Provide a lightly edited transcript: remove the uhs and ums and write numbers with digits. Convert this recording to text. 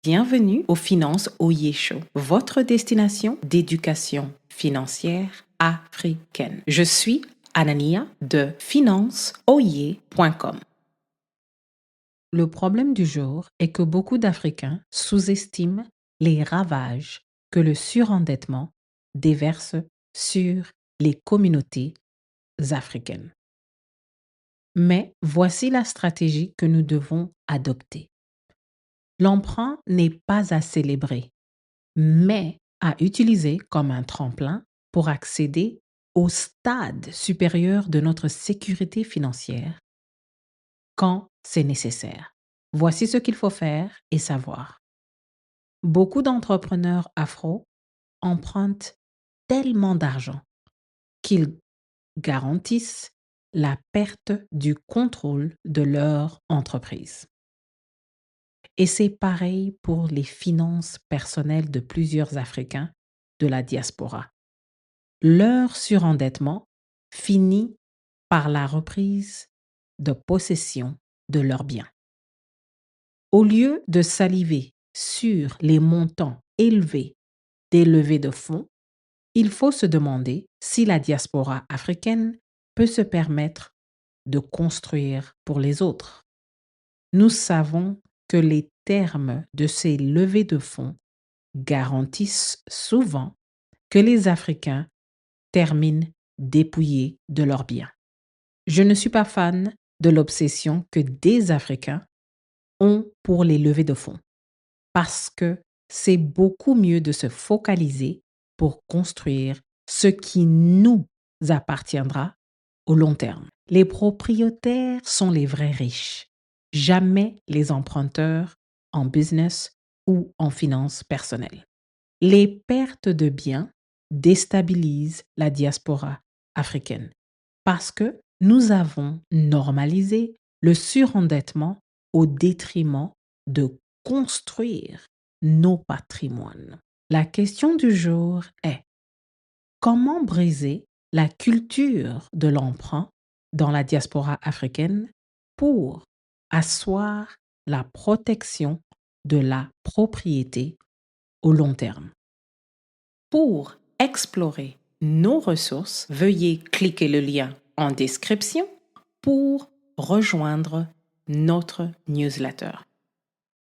Bienvenue au Finance Oye Show, votre destination d'éducation financière africaine. Je suis Anania de financeoye.com. Le problème du jour est que beaucoup d'Africains sous-estiment les ravages que le surendettement déverse sur les communautés africaines. Mais voici la stratégie que nous devons adopter. L'emprunt n'est pas à célébrer, mais à utiliser comme un tremplin pour accéder au stade supérieur de notre sécurité financière quand c'est nécessaire. Voici ce qu'il faut faire et savoir. Beaucoup d'entrepreneurs afro empruntent tellement d'argent qu'ils garantissent la perte du contrôle de leur entreprise. Et c'est pareil pour les finances personnelles de plusieurs Africains de la diaspora. Leur surendettement finit par la reprise de possession de leurs biens. Au lieu de saliver sur les montants élevés des levées de fonds, il faut se demander si la diaspora africaine peut se permettre de construire pour les autres. Nous savons que les termes de ces levées de fonds garantissent souvent que les Africains terminent dépouillés de leurs biens. Je ne suis pas fan de l'obsession que des Africains ont pour les levées de fonds, parce que c'est beaucoup mieux de se focaliser pour construire ce qui nous appartiendra au long terme. Les propriétaires sont les vrais riches, jamais les emprunteurs en business ou en finances personnelles. Les pertes de biens déstabilisent la diaspora africaine parce que nous avons normalisé le surendettement au détriment de construire nos patrimoines. La question du jour est: comment briser la culture de l'emprunt dans la diaspora africaine pour asseoir la protection de la propriété au long terme? Pour explorer nos ressources, veuillez cliquer le lien en description pour rejoindre notre newsletter.